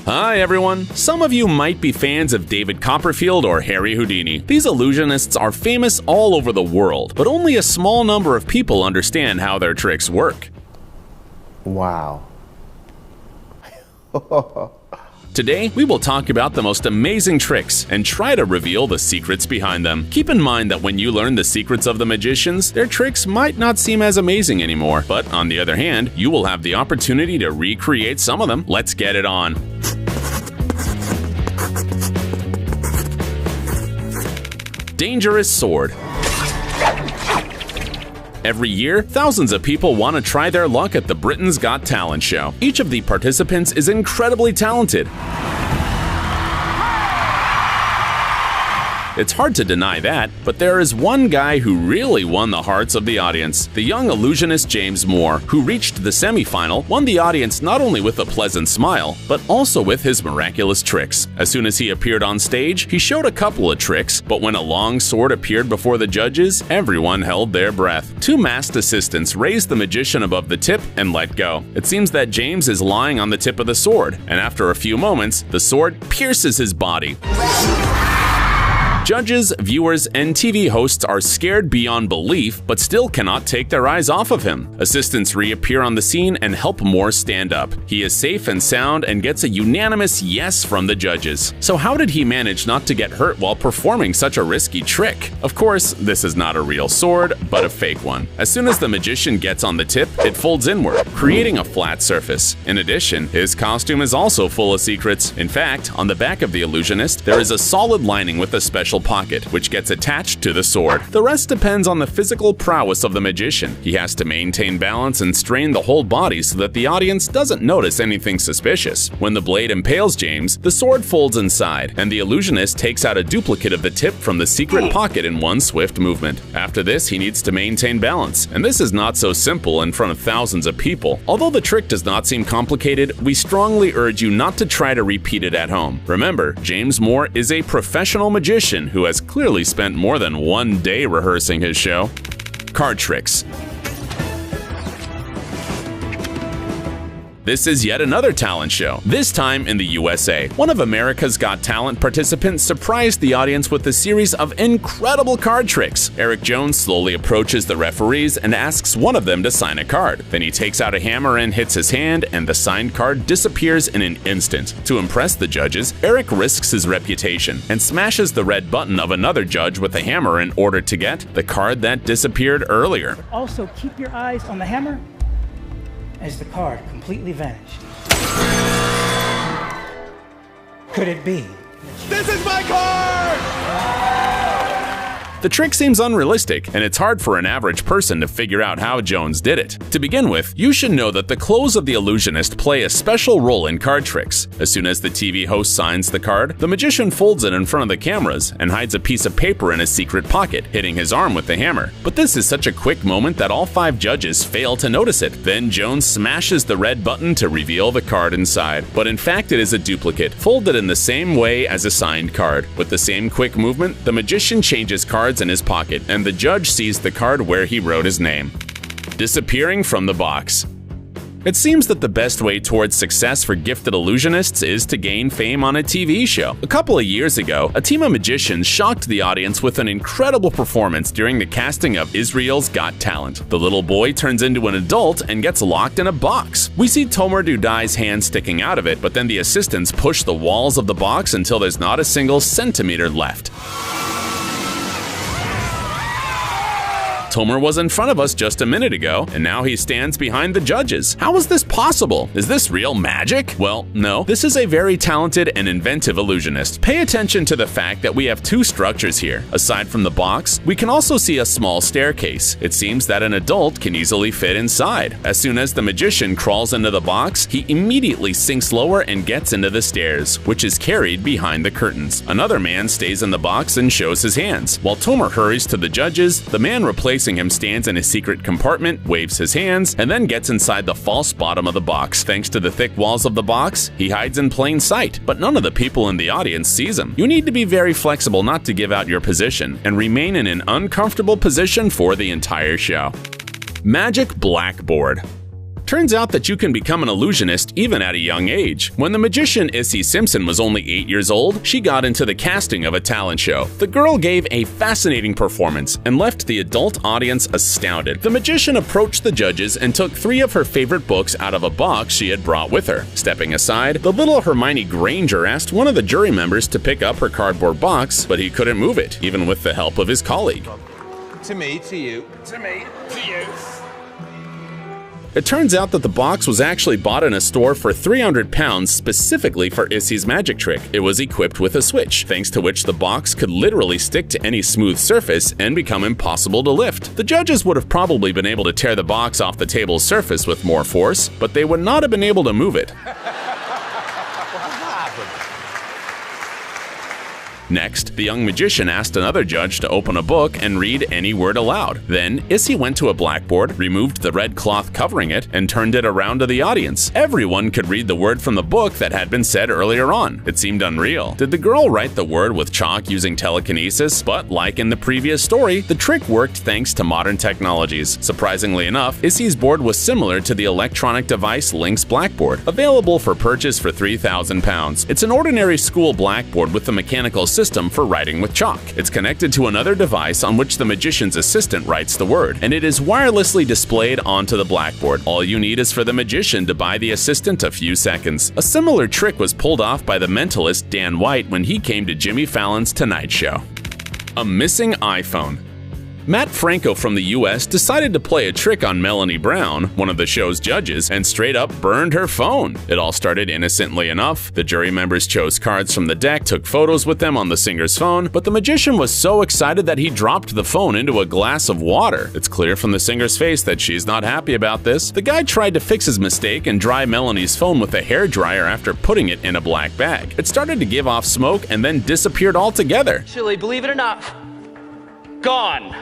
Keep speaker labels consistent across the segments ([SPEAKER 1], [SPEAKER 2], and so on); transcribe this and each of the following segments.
[SPEAKER 1] Hi everyone! Some of you might be fans of David Copperfield or Harry Houdini. These illusionists are famous all over the world, but only a small number of people understand how their tricks work.
[SPEAKER 2] Wow.
[SPEAKER 1] Today, we will talk about the most amazing tricks and try to reveal the secrets behind them. Keep in mind that when you learn the secrets of the magicians, their tricks might not seem as amazing anymore. But on the other hand, you will have the opportunity to recreate some of them. Let's get it on. Dangerous sword. Every year, thousands of people want to try their luck at the Britain's Got Talent show. Each of the participants is incredibly talented. It's hard to deny that, but there is one guy who really won the hearts of the audience. The young illusionist James Moore, who reached the semi-final, won the audience not only with a pleasant smile, but also with his miraculous tricks. As soon as he appeared on stage, he showed a couple of tricks, but when a long sword appeared before the judges, everyone held their breath. Two masked assistants raised the magician above the tip and let go. It seems that James is lying on the tip of the sword, and after a few moments, the sword pierces his body. Judges, viewers, and TV hosts are scared beyond belief, but still cannot take their eyes off of him. Assistants reappear on the scene and help Moore stand up. He is safe and sound and gets a unanimous yes from the judges. So how did he manage not to get hurt while performing such a risky trick? Of course, this is not a real sword, but a fake one. As soon as the magician gets on the tip, it folds inward, creating a flat surface. In addition, his costume is also full of secrets. In fact, on the back of the illusionist, there is a solid lining with a special pocket, which gets attached to the sword. The rest depends on the physical prowess of the magician. He has to maintain balance and strain the whole body so that the audience doesn't notice anything suspicious. When the blade impales James, the sword folds inside, and the illusionist takes out a duplicate of the tip from the secret pocket in one swift movement. After this, he needs to maintain balance, and this is not so simple in front of thousands of people. Although the trick does not seem complicated, we strongly urge you not to try to repeat it at home. Remember, James Moore is a professional magician who has clearly spent more than one day rehearsing his show. Card tricks. This is yet another talent show, this time in the USA. One of America's Got Talent participants surprised the audience with a series of incredible card tricks. Eric Jones slowly approaches the referees and asks one of them to sign a card. Then he takes out a hammer and hits his hand, and the signed card disappears in an instant. To impress the judges, Eric risks his reputation and smashes the red button of another judge with a hammer in order to get the card that disappeared earlier.
[SPEAKER 3] Also, keep your eyes on the hammer as the card completely vanished. Could it be?
[SPEAKER 2] This is my card!
[SPEAKER 1] The trick seems unrealistic, and it's hard for an average person to figure out how Jones did it. To begin with, you should know that the clothes of the illusionist play a special role in card tricks. As soon as the TV host signs the card, the magician folds it in front of the cameras and hides a piece of paper in his secret pocket, hitting his arm with the hammer. But this is such a quick moment that all 5 judges fail to notice it. Then Jones smashes the red button to reveal the card inside. But in fact, it is a duplicate, folded in the same way as a signed card. With the same quick movement, the magician changes cards in his pocket, and the judge sees the card where he wrote his name. Disappearing from the box. It seems that the best way towards success for gifted illusionists is to gain fame on a TV show. A couple of years ago, a team of magicians shocked the audience with an incredible performance during the casting of Israel's Got Talent. The little boy turns into an adult and gets locked in a box. We see Tomer Dudai's hand sticking out of it, but then the assistants push the walls of the box until there's not a single centimeter left. Tomer was in front of us just a minute ago, and now he stands behind the judges. How is this possible? Is this real magic? Well, no. This is a very talented and inventive illusionist. Pay attention to the fact that we have 2 structures here. Aside from the box, we can also see a small staircase. It seems that an adult can easily fit inside. As soon as the magician crawls into the box, he immediately sinks lower and gets into the stairs, which is carried behind the curtains. Another man stays in the box and shows his hands. While Tomer hurries to the judges, the man replacing him stands in a secret compartment, waves his hands, and then gets inside the false bottom of the box. Thanks to the thick walls of the box, he hides in plain sight, but none of the people in the audience sees him. You need to be very flexible not to give out your position, and remain in an uncomfortable position for the entire show. Magic blackboard. Turns out that you can become an illusionist even at a young age. When the magician Issy Simpson was only 8 years old, she got into the casting of a talent show. The girl gave a fascinating performance and left the adult audience astounded. The magician approached the judges and took 3 of her favorite books out of a box she had brought with her. Stepping aside, the little Hermione Granger asked one of the jury members to pick up her cardboard box, but he couldn't move it, even with the help of his colleague.
[SPEAKER 2] To me, to you. To me, to you.
[SPEAKER 1] It turns out that the box was actually bought in a store for £300 specifically for Issy's magic trick. It was equipped with a switch, thanks to which the box could literally stick to any smooth surface and become impossible to lift. The judges would have probably been able to tear the box off the table's surface with more force, but they would not have been able to move it. Next, the young magician asked another judge to open a book and read any word aloud. Then, Issy went to a blackboard, removed the red cloth covering it, and turned it around to the audience. Everyone could read the word from the book that had been said earlier on. It seemed unreal. Did the girl write the word with chalk using telekinesis? But like in the previous story, the trick worked thanks to modern technologies. Surprisingly enough, Issy's board was similar to the electronic device Lynx Blackboard, available for purchase for £3,000. It's an ordinary school blackboard with a mechanical system for writing with chalk. It's connected to another device on which the magician's assistant writes the word, and it is wirelessly displayed onto the blackboard. All you need is for the magician to buy the assistant a few seconds. A similar trick was pulled off by the mentalist Dan White when he came to Jimmy Fallon's Tonight Show. A missing iPhone. Matt Franco from the US decided to play a trick on Melanie Brown, one of the show's judges, and straight up burned her phone. It all started innocently enough. The jury members chose cards from the deck, took photos with them on the singer's phone, but the magician was so excited that he dropped the phone into a glass of water. It's clear from the singer's face that she's not happy about this. The guy tried to fix his mistake and dry Melanie's phone with a hairdryer after putting it in a black bag. It started to give off smoke and then disappeared altogether.
[SPEAKER 4] Actually, believe it or not, gone.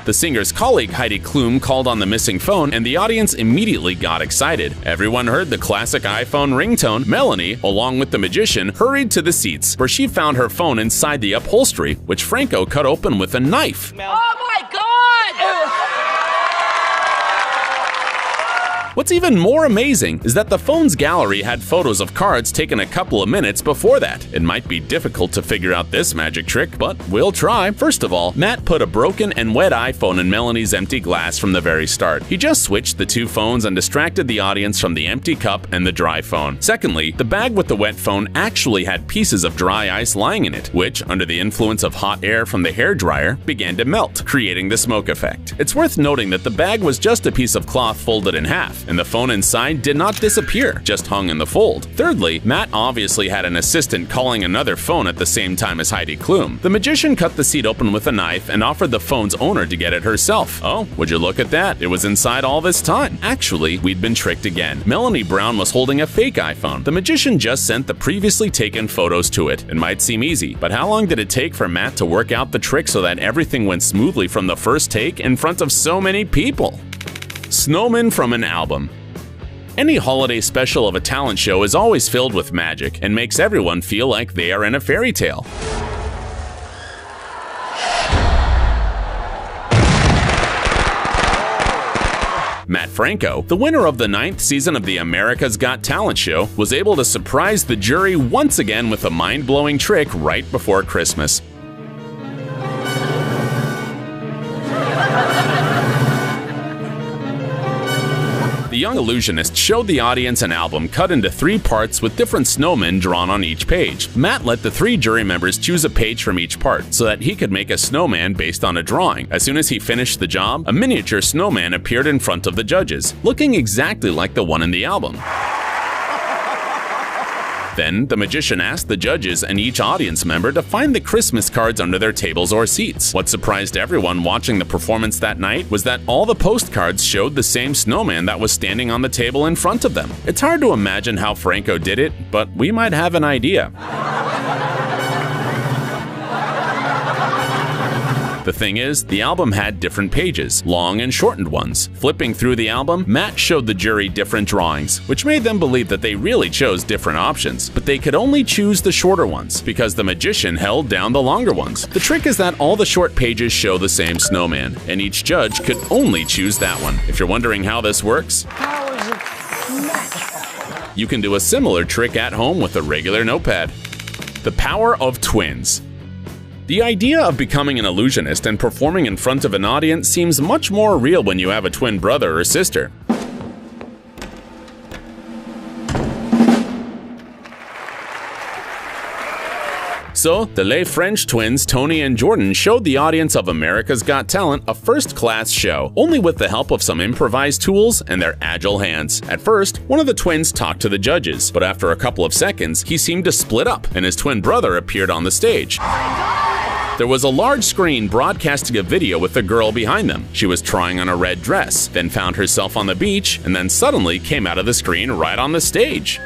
[SPEAKER 1] The singer's colleague Heidi Klum called on the missing phone, and the audience immediately got excited. Everyone heard the classic iPhone ringtone. Melanie, along with the magician, hurried to the seats, where she found her phone inside the upholstery, which Franco cut open with a knife.
[SPEAKER 4] Oh my God!
[SPEAKER 1] What's even more amazing is that the phone's gallery had photos of cards taken a couple of minutes before that. It might be difficult to figure out this magic trick, but we'll try. First of all, Matt put a broken and wet iPhone in Melanie's empty glass from the very start. He just switched the two phones and distracted the audience from the empty cup and the dry phone. Secondly, the bag with the wet phone actually had pieces of dry ice lying in it, which, under the influence of hot air from the hairdryer, began to melt, creating the smoke effect. It's worth noting that the bag was just a piece of cloth folded in half, and the phone inside did not disappear, just hung in the fold. Thirdly, Matt obviously had an assistant calling another phone at the same time as Heidi Klum. The magician cut the seat open with a knife and offered the phone's owner to get it herself. Oh, would you look at that? It was inside all this time. Actually, we'd been tricked again. Melanie Brown was holding a fake iPhone. The magician just sent the previously taken photos to it. It might seem easy, but how long did it take for Matt to work out the trick so that everything went smoothly from the first take in front of so many people? Snowman from an album. Any holiday special of a talent show is always filled with magic and makes everyone feel like they are in a fairy tale. Matt Franco, the winner of the 9th season of the America's Got Talent show, was able to surprise the jury once again with a mind-blowing trick right before Christmas. The young illusionist showed the audience an album cut into 3 parts with different snowmen drawn on each page. Matt let the 3 jury members choose a page from each part so that he could make a snowman based on a drawing. As soon as he finished the job, a miniature snowman appeared in front of the judges, looking exactly like the one in the album. Then, the magician asked the judges and each audience member to find the Christmas cards under their tables or seats. What surprised everyone watching the performance that night was that all the postcards showed the same snowman that was standing on the table in front of them. It's hard to imagine how Franco did it, but we might have an idea. The thing is, the album had different pages, long and shortened ones. Flipping through the album, Matt showed the jury different drawings, which made them believe that they really chose different options, but they could only choose the shorter ones because the magician held down the longer ones. The trick is that all the short pages show the same snowman, and each judge could only choose that one. If you're wondering how this works, you can do a similar trick at home with a regular notepad. The power of twins. The idea of becoming an illusionist and performing in front of an audience seems much more real when you have a twin brother or sister. So, the Les French twins Tony and Jordan showed the audience of America's Got Talent a first-class show, only with the help of some improvised tools and their agile hands. At first, one of the twins talked to the judges, but after a couple of seconds, he seemed to split up, and his twin brother appeared on the stage. There was a large screen broadcasting a video with the girl behind them. She was trying on a red dress, then found herself on the beach, and then suddenly came out of the screen right on the stage.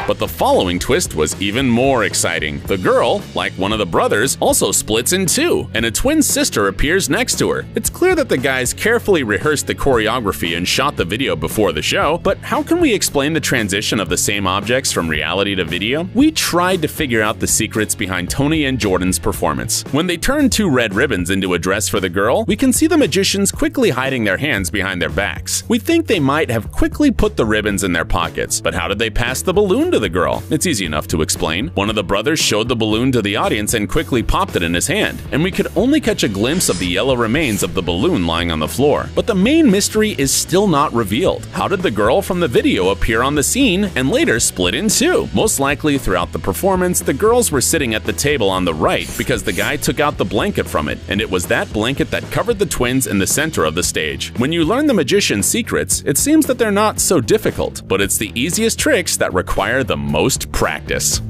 [SPEAKER 1] But the following twist was even more exciting. The girl, like one of the brothers, also splits in two, and a twin sister appears next to her. It's clear that the guys carefully rehearsed the choreography and shot the video before the show, but how can we explain the transition of the same objects from reality to video? We tried to figure out the secrets behind Tony and Jordan's performance. When they turned two red ribbons into a dress for the girl, we can see the magicians quickly hiding their hands behind their backs. We think they might have quickly put the ribbons in their pockets, but how did they pass the balloon to the girl? It's easy enough to explain. One of the brothers showed the balloon to the audience and quickly popped it in his hand, and we could only catch a glimpse of the yellow remains of the balloon lying on the floor. But the main mystery is still not revealed. How did the girl from the video appear on the scene and later split in two? Most likely throughout the performance, the girls were sitting at the table on the right because the guy took out the blanket from it, and it was that blanket that covered the twins in the center of the stage. When you learn the magician's secrets, it seems that they're not so difficult, but it's the easiest tricks that require the most practice.